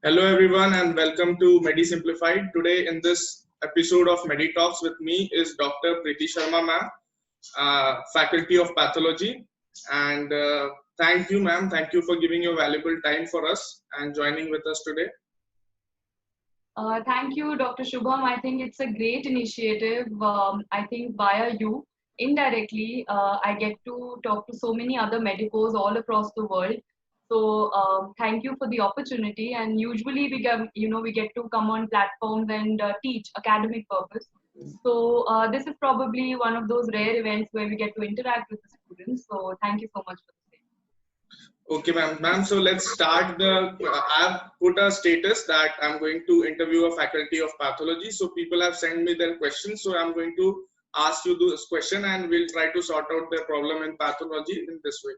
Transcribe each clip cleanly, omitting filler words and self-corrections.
Hello everyone and welcome to Medi Simplified. Today in this episode of Medi Talks with me is Dr. Preeti Sharma ma'am, Faculty of Pathology. And thank you ma'am, thank you for giving your valuable time for us and joining with us today. Thank you, Dr. Shubham. I think it's a great initiative. I think via you, indirectly, I get to talk to so many other medicos all across the world. So thank you for the opportunity. And usually we get to come on platforms and teach academic purpose. So this is probably one of those rare events where we get to interact with the students. So thank you so much for the same. Okay ma'am. So let's start I've put a status that I'm going to interview a Faculty of Pathology. So people have sent me their questions. So I'm going to ask you this question and we'll try to sort out their problem in pathology in this way.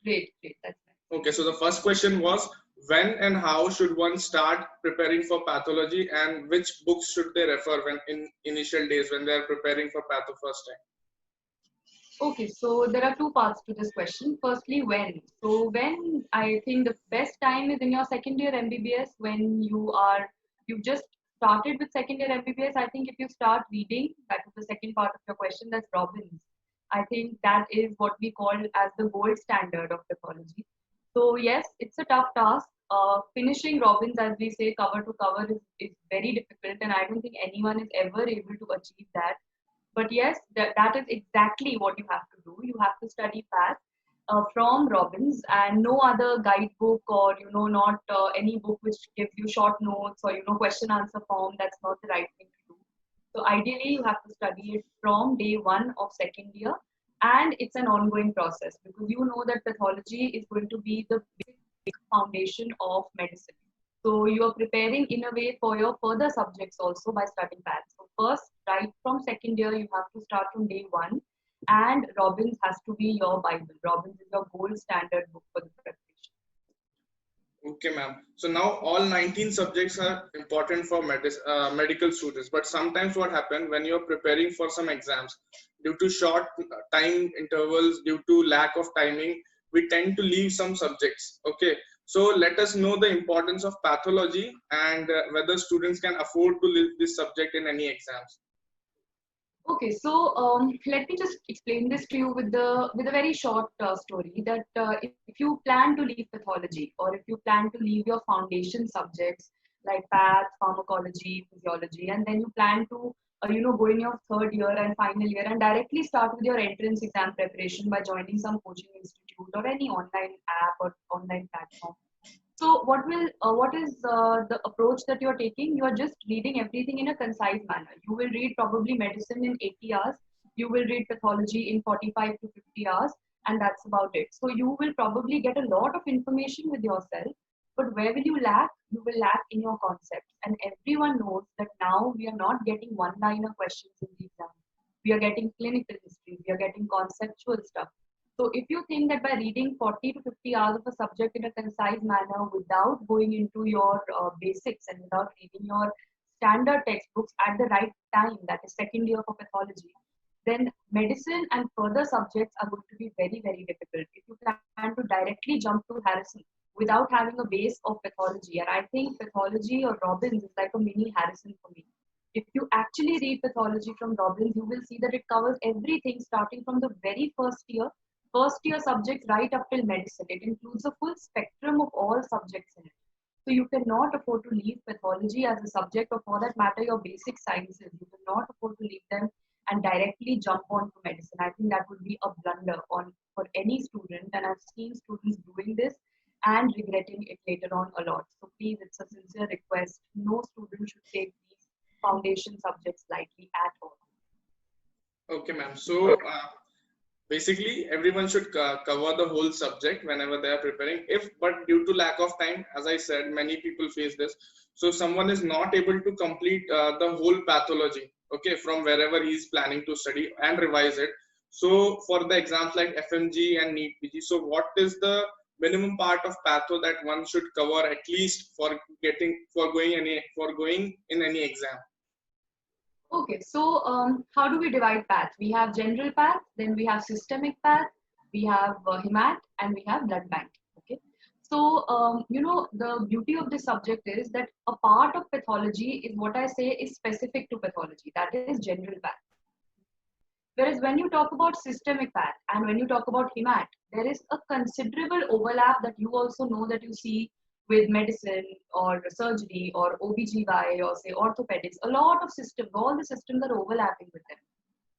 Great. That's nice. Okay, so the first question was, when and how should one start preparing for pathology, and which books should they refer when in initial days when they are preparing for patho first time? Okay, so there are two parts to this question. Firstly, when? So when I think the best time is in your second year MBBS when you've just started with second year MBBS. I think if you start reading, that is the second part of your question, that's Robbins. I think that is what we call as the gold standard of pathology. So yes, it's a tough task. Finishing Robbins, as we say, cover to cover is very difficult, and I don't think anyone is ever able to achieve that. But yes, that is exactly what you have to do. You have to study path from Robbins, and no other guidebook, or not any book which gives you short notes or question answer form. That's not the right thing to do. So ideally, you have to study it from day one of second year, and it's an ongoing process because you know that pathology is going to be the big foundation of medicine. So you are preparing in a way for your further subjects also by studying that. So first, right from second year, you have to start from day one, and Robbins has to be your Bible. Robbins is your gold standard book for the preparation. Okay, ma'am. So now all 19 subjects are important for medical students, but sometimes what happens when you're preparing for some exams, due to short time intervals, due to lack of timing, we tend to leave some subjects. Okay, so let us know the importance of pathology and whether students can afford to leave this subject in any exams. Okay, so let me just explain this to you with a very short story that if you plan to leave pathology or if you plan to leave your foundation subjects like path, pharmacology, physiology, and then you plan to go in your third year and final year and directly start with your entrance exam preparation by joining some coaching institute or any online app or online platform. So what is the approach that you're taking? You are just reading everything in a concise manner. You will read probably medicine in 80 hours. You will read pathology in 45 to 50 hours, and that's about it. So you will probably get a lot of information with yourself, but where will you lack? You will lack in your concepts. And everyone knows that now we are not getting one-liner questions in the exam. We are getting clinical history. We are getting conceptual stuff. So if you think that by reading 40 to 50 hours of a subject in a concise manner without going into your basics and without reading your standard textbooks at the right time, that is second year for pathology, then medicine and further subjects are going to be very, very difficult. If you plan to directly jump to Harrison without having a base of pathology, and I think pathology or Robbins is like a mini Harrison for me. If you actually read pathology from Robbins, you will see that it covers everything starting from the very first year subjects right up till medicine. It includes a full spectrum of all subjects in it. So you cannot afford to leave pathology as a subject, or for that matter, your basic sciences. You cannot afford to leave them and directly jump on to medicine. I think that would be a blunder on for any student, and I've seen students doing this and regretting it later on a lot. So please, it's a sincere request. No student should take these foundation subjects lightly at all. Okay, ma'am. So basically everyone should cover the whole subject whenever they are preparing. If but due to lack of time, as I said, many people face this. So someone is not able to complete the whole pathology, okay, from wherever he is planning to study and revise it. So for the exams like FMG and NEET PG, so what is the minimum part of patho that one should cover at least for going in any exam? Okay, so how do we divide path? We have general path, then we have systemic path, we have hemat, and we have blood bank. Okay, So, the beauty of this subject is that a part of pathology is what I say is specific to pathology. That is general path. Whereas when you talk about systemic path and when you talk about hemat, there is a considerable overlap that you also know that you see with medicine or surgery or OBGY or say orthopedics. A lot of systems, all the systems are overlapping with them.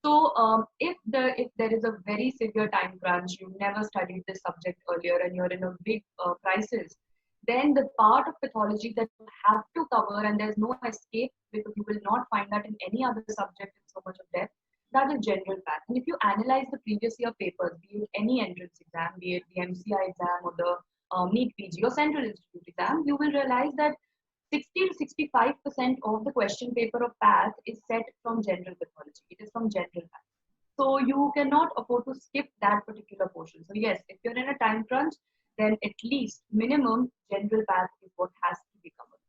So if there is a very severe time crunch, you've never studied this subject earlier, and you're in a big crisis, then the part of pathology that you have to cover, and there's no escape because you will not find that in any other subject in so much of depth, that is general path. And if you analyze the previous year papers, be it any entrance exam, be it the MCI exam or the NEET PG or Central Institute exam, you will realize that 60 to 65% of the question paper of PATH is set from general pathology. It is from general path. So you cannot afford to skip that particular portion. So yes, if you're in a time crunch, then at least minimum general path is what has to be covered.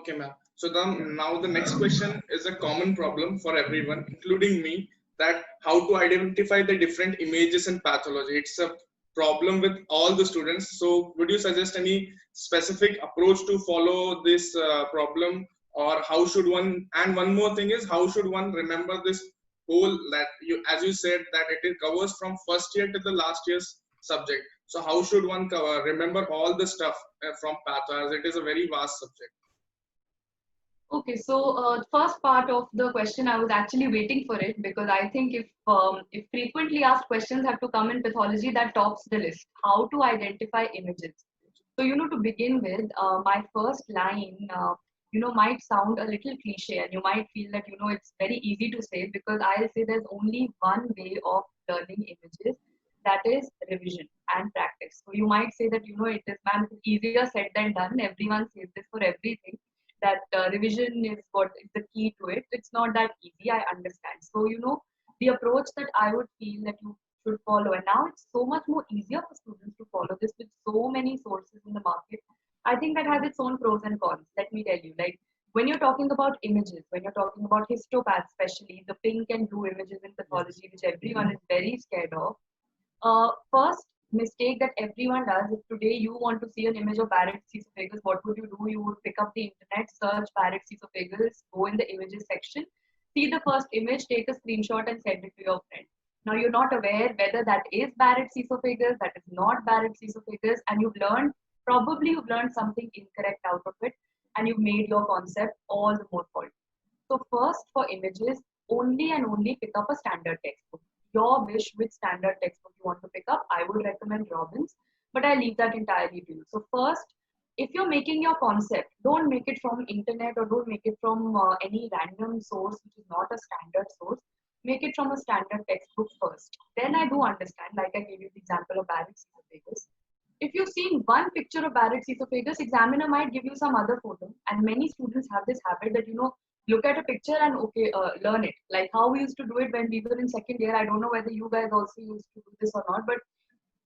Okay, ma'am. So then now the next question is a common problem for everyone, including me, that how to identify the different images in pathology. It's a problem with all the students. So would you suggest any specific approach to follow this problem, or how should one, and one more thing is, how should one remember this whole, that you, as you said, that it covers from first year to the last year's subject. So how should one remember all the stuff from path, as it is a very vast subject? Okay, so first part of the question, I was actually waiting for it because I think if frequently asked questions have to come in pathology, that tops the list. How to identify images. So, to begin with, my first line, might sound a little cliche, and you might feel that, it's very easy to say, because I'll say there's only one way of learning images, that is revision and practice. So you might say that, it is, man, easier said than done. Everyone says this for everything, that revision is what is the key to it. It's not that easy, I understand. So, the approach that I would feel that you should follow, and now it's so much more easier for students to follow this with so many sources in the market. I think that has its own pros and cons. Let me tell you, like when you're talking about images, when you're talking about histopath, especially the pink and blue images in pathology, which everyone is very scared of. First mistake that everyone does, if today you want to see an image of Barrett's esophagus, what would you do? You would pick up the internet, search Barrett's esophagus, go in the images section, see the first image, take a screenshot and send it to your friend. Now you're not aware whether that is Barrett's esophagus, that is not Barrett's esophagus, and you've learned something incorrect out of it, and you've made your concept all the more faulty. So first, for images, only and only pick up a standard textbook. Your wish which standard textbook you want to pick up. I would recommend Robbins, but I leave that entirely to you. So first, if you're making your concept, don't make it from internet or don't make it from any random source which is not a standard source. Make it from a standard textbook first. Then I do understand, like I gave you the example of Barrett's esophagus. If you've seen one picture of Barrett's esophagus, examiner might give you some other photo. And many students have this habit that, look at a picture and okay, learn it. Like how we used to do it when we were in second year. I don't know whether you guys also used to do this or not, but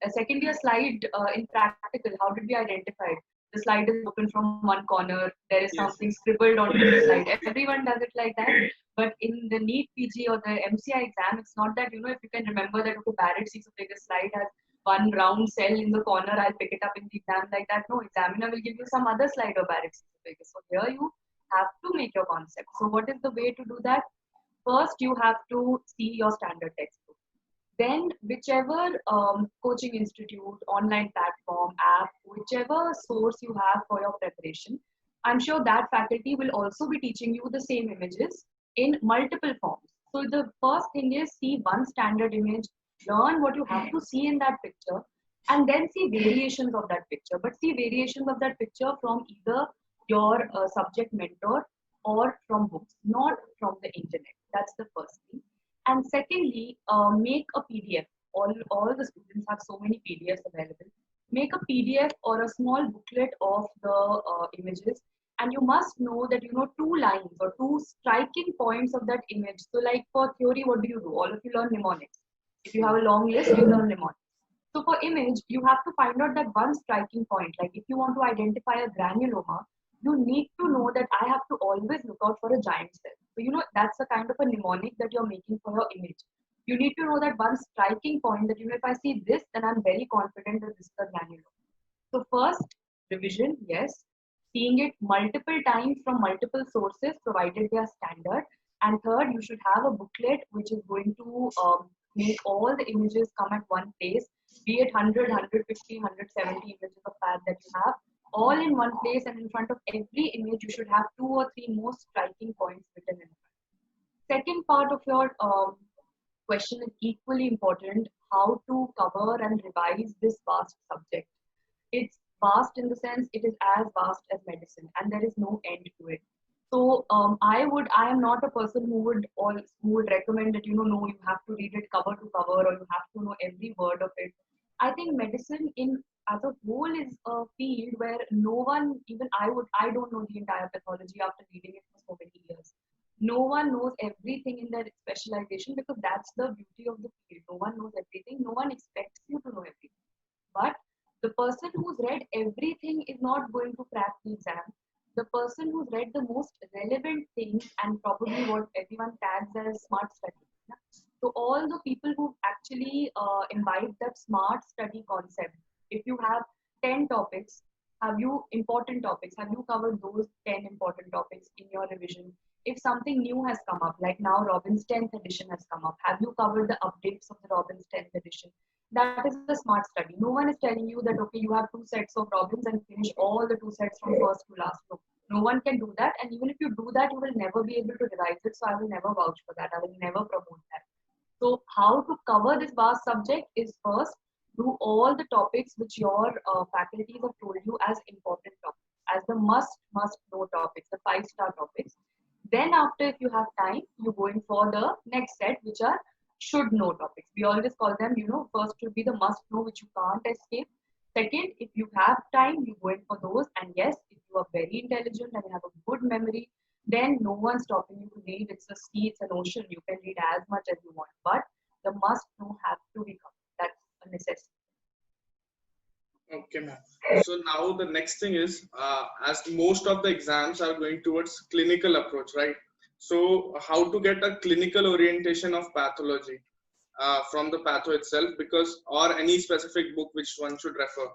a second year slide in practical, how did we identify it? The slide is open from one corner. There is something scribbled on the slide. Everyone does it like that. But in the NEET PG or the MCI exam, it's not that, if you can remember that, okay, Barrett's esophagus slide has one round cell in the corner, I'll pick it up in the exam like that. No, examiner will give you some other slide of Barrett's esophagus. So here you have to make your concept. So what is the way to do that? First, you have to see your standard textbook. Then whichever coaching institute, online platform, app, whichever source you have for your preparation, I'm sure that faculty will also be teaching you the same images in multiple forms. So the first thing is see one standard image, learn what you have to see in that picture, and then see variations of that picture. But see variations of that picture from either your subject mentor or from books, not from the internet. That's the first thing. And secondly, make a PDF. All the students have so many PDFs available. Make a PDF or a small booklet of the images. And you must know that, 2 lines or 2 striking points of that image. So like for theory, what do? All of you learn mnemonics. If you have a long list, you learn mnemonics. So for image, you have to find out that one striking point. Like if you want to identify a granuloma, you need to know that I have to always look out for a giant cell. So, that's the kind of a mnemonic that you're making for your image. You need to know that one striking point that, if I see this, then I'm very confident that this is the granule. So first, revision, yes. Seeing it multiple times from multiple sources, provided they are standard. And third, you should have a booklet which is going to make all the images come at one place, be it 100, 150, 170 images of path that you have, all in one place, and in front of every image, you should have 2 or 3 most striking points written in front. Second part of your question is equally important: how to cover and revise this vast subject. It's vast in the sense it is as vast as medicine, and there is no end to it. So I am not a person who would recommend that, no, you have to read it cover to cover, or you have to know every word of it. I think medicine in as a whole is a field where no one, even I don't know the entire pathology after reading it for so many years. No one knows everything in their specialization, because that's the beauty of the field. No one knows everything. No one expects you to know everything. But the person who's read everything is not going to crack the exam. The person who's read the most relevant things, and probably what everyone tags as smart study. So all the people who actually imbibe that smart study concept, if you have 10 topics, have you important topics? Have you covered those 10 important topics in your revision? If something new has come up, like now Robbins 10th edition has come up, have you covered the updates of the Robbins 10th edition? That is the smart study. No one is telling you that, okay, you have 2 sets of Robbins and finish all the 2 sets from first to last. No one can do that. And even if you do that, you will never be able to revise it. So I will never vouch for that. I will never promote that. So how to cover this vast subject is first, do all the topics which your faculties have told you as important topics, as the must know topics, the 5-star topics. Then after, if you have time, you go in for the next set, which are should know topics. We always call them, first should be the must know, which you can't escape. Second, if you have time, you go in for those. And yes, if you are very intelligent and you have a good memory, then no one's stopping you to read. It's a sea, it's an ocean. You can read as much as you want, but the must know have to be covered. That's a necessity. Okay, ma'am. So now the next thing is, as most of the exams are going towards clinical approach, right? So how to get a clinical orientation of pathology from the patho itself, because, or any specific book which one should refer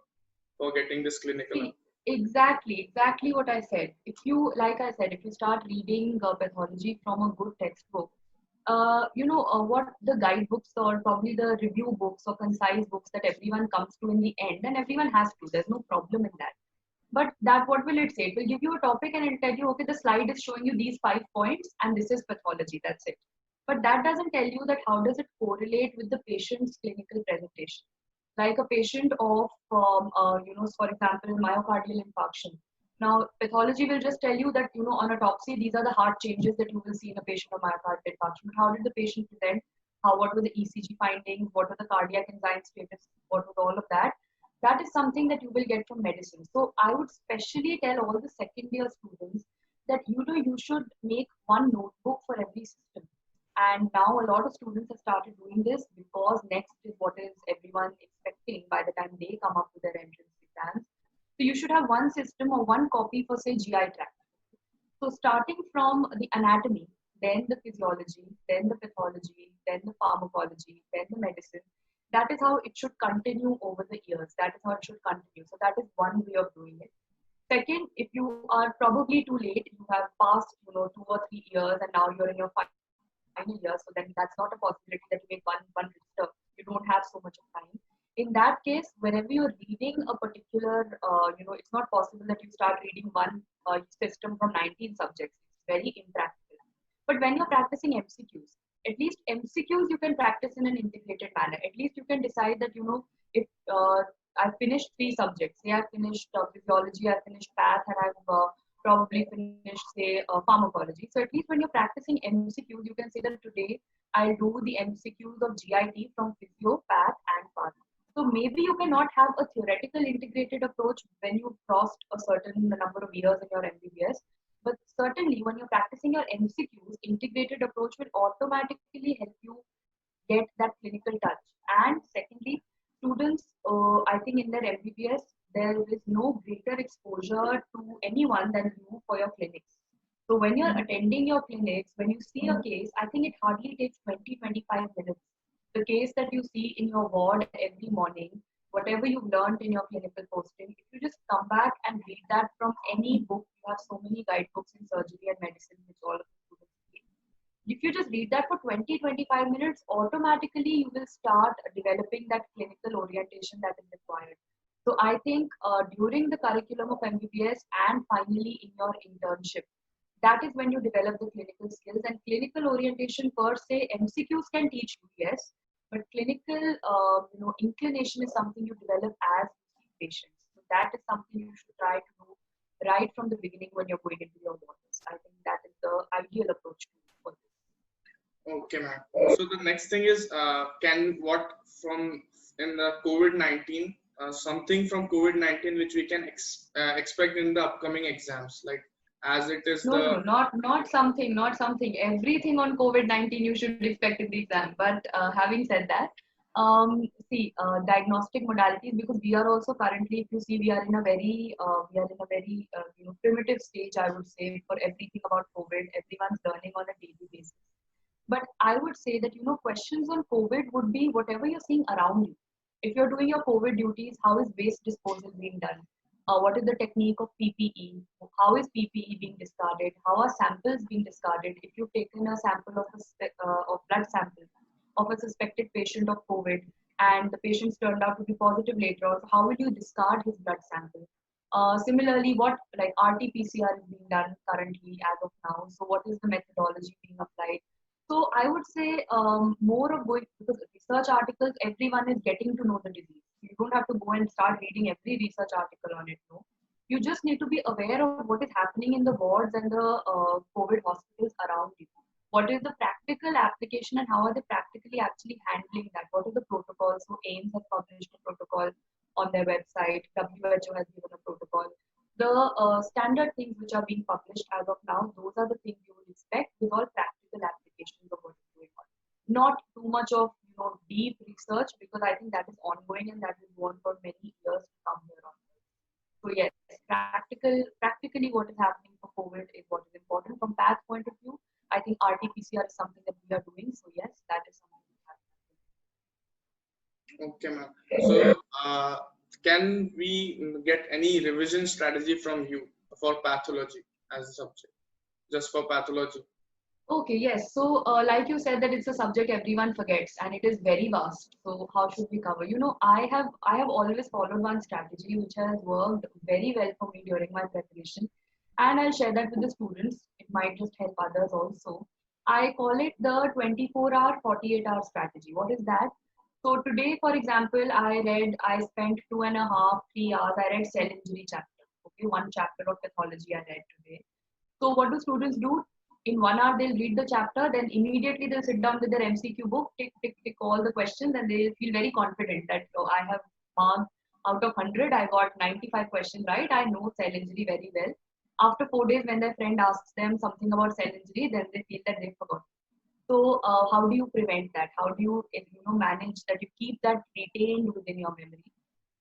for getting this clinical approach? Exactly what I said. If you, like I said, if you start reading pathology from a good textbook, what the guidebooks or probably the review books or concise books that everyone comes to in the end, and everyone has to, there's no problem in that. But that, what will it say? It will give you a topic and it'll tell you, okay, the slide is showing you these 5 points and this is pathology, that's it. But that doesn't tell you that how does it correlate with the patient's clinical presentation. Like a patient of, for example, myocardial infarction. Now, pathology will just tell you that, on autopsy, these are the heart changes that you will see in a patient of myocardial infarction. But how did the patient present? What were the ECG findings? What were the cardiac enzyme status? What was all of that? That is something that you will get from medicine. So I would specially tell all the second year students that, you should make one notebook for every system. And now a lot of students have started doing this, because next is what is everyone expecting by the time they come up with their entrance exams. So you should have one system or one copy for, say, GI tract. So starting from the anatomy, then the physiology, then the pathology, then the pharmacology, then the medicine. That is how it should continue over the years. That is how it should continue. So that is one way of doing it. Second, if you are probably too late, you have passed, 2 or 3 years, and now you're in your final year, so then that's not a possibility that you make one register. You don't have so much of time. In that case, whenever you're reading a particular, it's not possible that you start reading one system from 19 subjects. It's very impractical. But when you're practicing MCQs, at least MCQs you can practice in an integrated manner. At least you can decide that, if I've finished 3 subjects, say I've finished physiology, I've finished path, and I've probably finished, say, pharmacology. So at least when you're practicing MCQs, you can say that today I'll do the MCQs of GIT from physio, path, and pharma. So maybe you cannot have a theoretical integrated approach when you've crossed a certain number of years in your MBBS. But certainly when you're practicing your MCQs, integrated approach will automatically help you get that clinical touch. And secondly, students, I think in their MBBS, there is no greater exposure to anyone than you for your clinics. So when you're attending your clinics, when you see a case, I think it hardly takes 20-25 minutes The case that you see in your ward every morning, whatever you've learned in your clinical posting, if you just come back and read that from any book, you have so many guidebooks in surgery and medicine, which all of the students read. If you just read that for 20-25 minutes, automatically you will start developing that clinical orientation that is required. So I think during the curriculum of MBBS and finally in your internship, that is when you develop the clinical skills. And clinical orientation per se, MCQs can teach you, yes, but clinical inclination is something you develop as you see patients. So that is something you should try to do right from the beginning when you're going into your wards. I think that is the ideal approach for this. Okay, ma'am. So the next thing is, can what from in the COVID-19, something from COVID-19 which we can expect in the upcoming exams, like as it is No, the. no, not something, not something. Everything on COVID-19 you should expect in the exam. But having said that, see, diagnostic modalities, because we are also currently, if you see, we are in a very primitive stage, I would say, for everything about COVID. Everyone's learning on a daily basis. But I would say that, questions on COVID would be whatever you're seeing around you. If you're doing your COVID duties, how is waste disposal being done? What is the technique of PPE? How is PPE being discarded? How are samples being discarded? If you've taken a sample of blood sample of a suspected patient of COVID and the patient's turned out to be positive later on, how will you discard his blood sample? Similarly, what like RT-PCR is being done currently as of now. So what is the methodology being applied? So I would say more of going, because research articles, everyone is getting to know the disease. You don't have to go and start reading every research article on it. No, you just need to be aware of what is happening in the wards and the COVID hospitals around you. What is the practical application and how are they practically actually handling that? What are the protocols? So AIMS has published a protocol on their website. WHO has given a protocol. The standard things which are being published as of now, those are the things you would expect with all practical applications of what is going on. Not too much of deep research, because I think that is ongoing and that will go on for many years to come here on. So yes, practically what is happening for COVID is what is important. From PATH point of view, I think RT-PCR is something that we are doing. So yes, that is something we have. Okay, ma'am. So can we get any revision strategy from you for pathology as a subject, just for pathology? Okay, yes. So, like you said, that it's a subject everyone forgets, and it is very vast. So, how should we cover? I have always followed one strategy which has worked very well for me during my preparation, and I'll share that with the students. It might just help others also. I call it the 24-hour, 48-hour strategy. What is that? So today, for example, I spent 2.5, 3 hours. I read cell injury chapter. Okay, one chapter of pathology I read today. So what do students do? In 1 hour, they'll read the chapter, then immediately they'll sit down with their MCQ book, tick, tick, tick all the questions, and they'll feel very confident that I have marked out of 100, I got 95 questions right. I know cell injury very well. After 4 days, when their friend asks them something about cell injury, then they feel that they forgot. So how do you prevent that? How do you manage that? You keep that retained within your memory.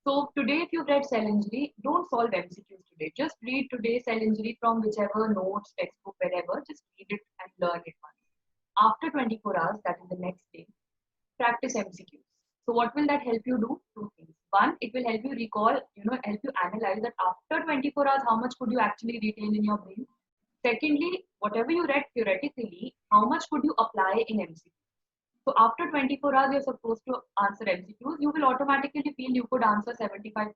So today, if you've read cell injury, don't solve MCQs today. Just read today cell injury from whichever notes, textbook, wherever. Just read it and learn it once. After 24 hours, that is the next day, practice MCQs. So what will that help you do? Two things. One, it will help you recall, help you analyze that after 24 hours, how much could you actually retain in your brain? Secondly, whatever you read theoretically, how much could you apply in MCQs? So after 24 hours, you're supposed to answer MCQs. You will automatically feel you could answer 75%.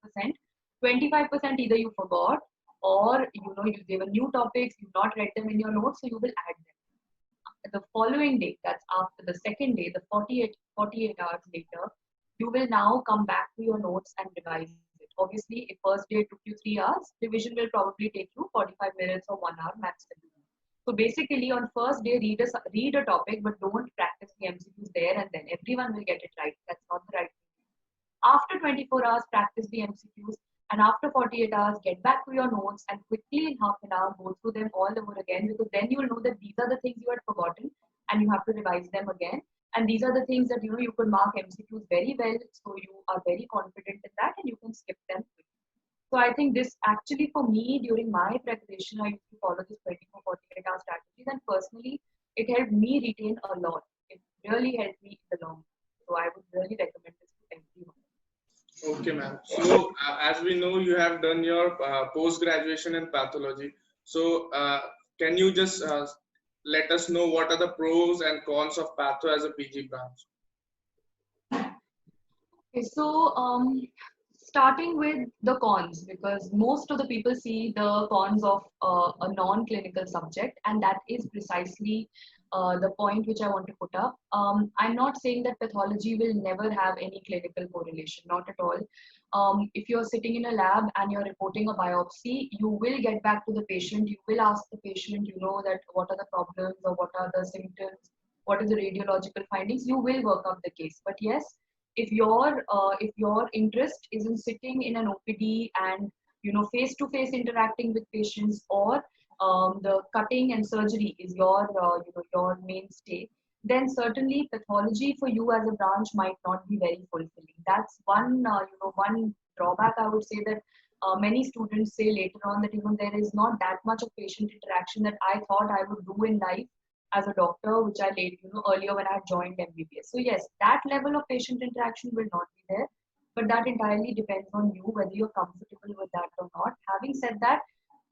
25% either you forgot or they were new topics, you've not read them in your notes, so you will add them. The following day, that's after the second day, the 48 hours later, you will now come back to your notes and revise it. Obviously, if first day took you 3 hours, revision will probably take you 45 minutes or 1 hour maximum. So basically, on first day, read a topic, but don't practice the MCQs there and then. Everyone will get it right. That's not the right thing. After 24 hours, practice the MCQs. And after 48 hours, get back to your notes and quickly in half an hour, go through them all over again, because then you will know that these are the things you had forgotten and you have to revise them again. And these are the things that, you could mark MCQs very well. So you are very confident in that and you can skip them quickly. So I think this actually for me during my preparation, I used to follow this 24-48 hour strategies, and personally, it helped me retain a lot. It really helped me in the long run. So I would really recommend this to everyone. Okay, ma'am. So, as we know, you have done your post graduation in pathology. So, can you just let us know what are the pros and cons of patho as a PG branch? Okay, so starting with the cons, because most of the people see the cons of a non-clinical subject, and that is precisely the point which I want to put up. I'm not saying that pathology will never have any clinical correlation, not at all. If you're sitting in a lab and you're reporting a biopsy, you will get back to the patient, you will ask the patient, you know, that what are the problems or what are the symptoms, what are the radiological findings, you will work up the case. But yes, if your interest is in sitting in an OPD and face to face interacting with patients, or the cutting and surgery is your mainstay, then certainly pathology for you as a branch might not be very fulfilling. That's one drawback I would say, that many students say later on that there is not that much of patient interaction that I thought I would do in life as a doctor, which I did, earlier when I joined MBBS. So yes, that level of patient interaction will not be there, but that entirely depends on you whether you're comfortable with that or not. Having said that,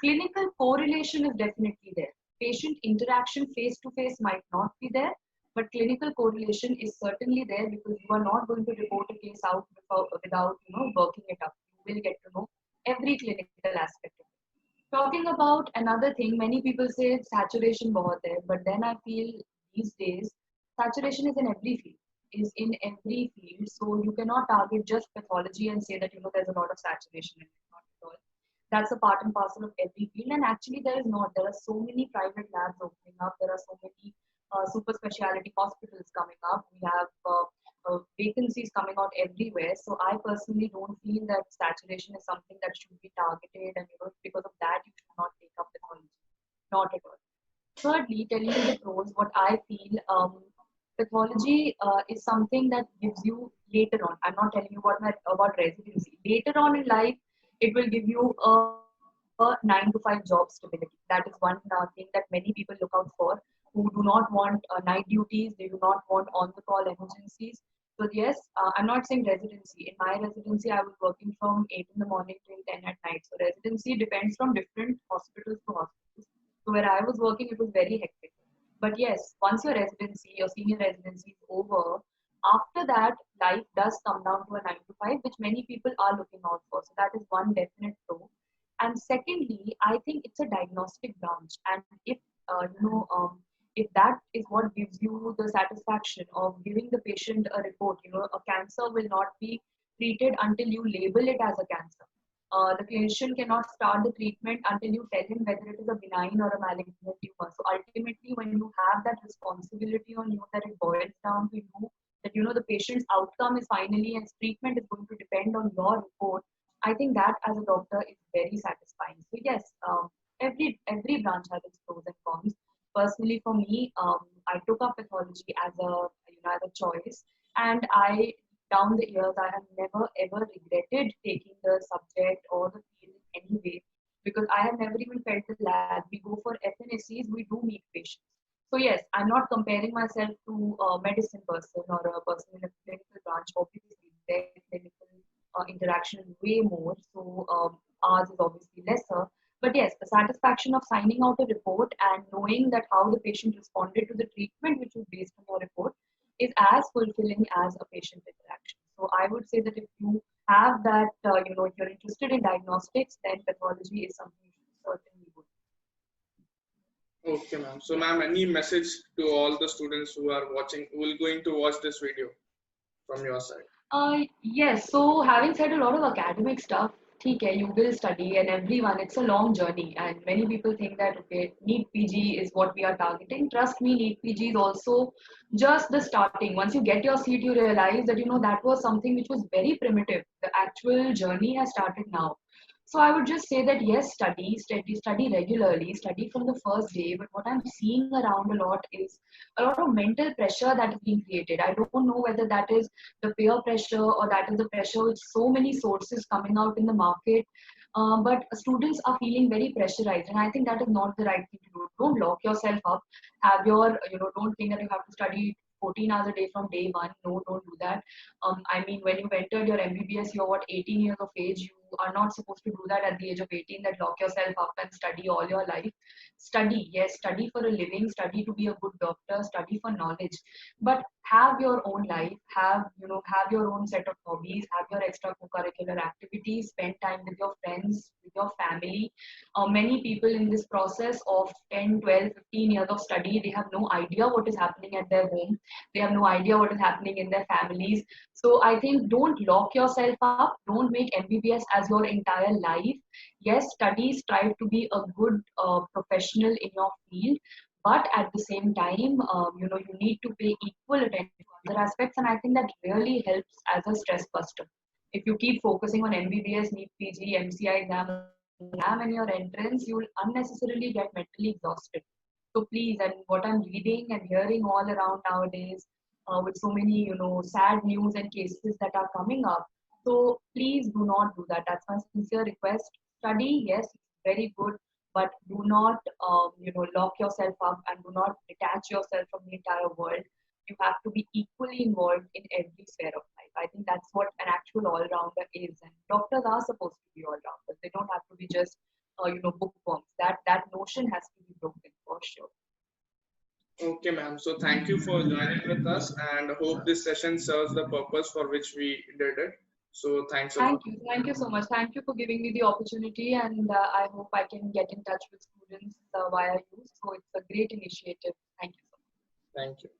clinical correlation is definitely there. Patient interaction face to face might not be there, but clinical correlation is certainly there, because you are not going to report a case out without working it up. You will get to know every clinical aspect of it. Talking about another thing, many people say saturation bahut hai, but then I feel these days saturation is in every field. So you cannot target just pathology and say that there's a lot of saturation in it. Not at all. That's a part and parcel of every field, and actually there is not. There are so many private labs opening up. There are so many super specialty hospitals coming up. We have vacancies coming out everywhere. So I personally don't feel that saturation is something that should be targeted, and because of that you should not take up pathology. Not at all. Thirdly, telling you the pros, what I feel, pathology is something that gives you later on. I'm not telling you about residency. Later on in life, it will give you a 9 to 5 job stability. That is one thing that many people look out for, who do not want night duties. They do not want on-the-call emergencies. So yes, I'm not saying residency. In my residency, I was working from 8 in the morning till 10 at night. So residency depends from different hospitals to hospitals. So where I was working, it was very hectic. But yes, once your senior residency is over, after that, life does come down to a 9 to 5, which many people are looking out for. So that is one definite pro. And secondly, I think it's a diagnostic branch. And if that is what gives you the satisfaction of giving the patient a report, a cancer will not be treated until you label it as a cancer. The clinician cannot start the treatment until you tell him whether it is a benign or a malignant tumor. So ultimately, when you have that responsibility on you, that it boils down to you, that the patient's outcome is finally, and treatment is going to depend on your report. I think that as a doctor is very satisfying. So yes, every branch has its pros and cons. Personally, for me, I took up pathology as a choice, and I down the years, I have never ever regretted taking the subject or the field in any way, because I have never even felt the lag. We go for FNACs, we do meet patients. So yes, I'm not comparing myself to a medicine person or a person in a clinical branch. Obviously, their clinical interaction is way more. So ours is obviously lesser. But yes, the satisfaction of signing out a report and knowing that how the patient responded to the treatment, which was based on your report, is as fulfilling as a patient interaction. So I would say that if you have that, if you're interested in diagnostics, then pathology is something you should certainly would. Okay, ma'am. So, ma'am, any message to all the students who are watching, who will going to watch this video from your side? Yes, so having said a lot of academic stuff, okay, you will study, and everyone, it's a long journey. And many people think that, okay, NEET PG is what we are targeting. Trust me, NEET PG is also just the starting. Once you get your seat, you realize that, that was something which was very primitive. The actual journey has started now. So I would just say that yes, study regularly, study from the first day. But what I'm seeing around a lot is a lot of mental pressure that is being created. I don't know whether that is the peer pressure or that is the pressure with so many sources coming out in the market. But students are feeling very pressurized, and I think that is not the right thing to do. Don't lock yourself up. Have your, don't think that you have to study 14 hours a day from day one. No, don't do that. I mean, when you entered your MBBS, you're what, 18 years of age. You are not supposed to do that at the age of 18, that lock yourself up and study all your life. Study, yes, study for a living, study to be a good doctor, study for knowledge, but have your own life, have your own set of hobbies, have your extracurricular activities, spend time with your friends, with your family. Many people in this process of 10, 12, 15 years of study, they have no idea what is happening at their home. They have no idea what is happening in their families. So I think don't lock yourself up. Don't make MBBS as your entire life. Yes, study, strive to be a good professional in your field, but at the same time, you need to pay equal attention to other aspects, and I think that really helps as a stress buster. If you keep focusing on MBBS, NEET, PG, MCI exam and your entrance, you will unnecessarily get mentally exhausted. So please, and what I'm reading and hearing all around nowadays, with so many, sad news and cases that are coming up. So please do not do that. That's my sincere request. Study, yes, it's very good, but do not, lock yourself up and do not detach yourself from the entire world. You have to be equally involved in every sphere of life. I think that's what an actual all-rounder is. And doctors are supposed to be all-rounders. They don't have to be just, bookworms. That notion has to be broken for sure. Okay, ma'am. So thank you for joining with us, and hope this session serves the purpose for which we did it. So thanks a lot. Thank you. Thank you so much. Thank you for giving me the opportunity, and I hope I can get in touch with students via you. So it's a great initiative. Thank you so much. Thank you.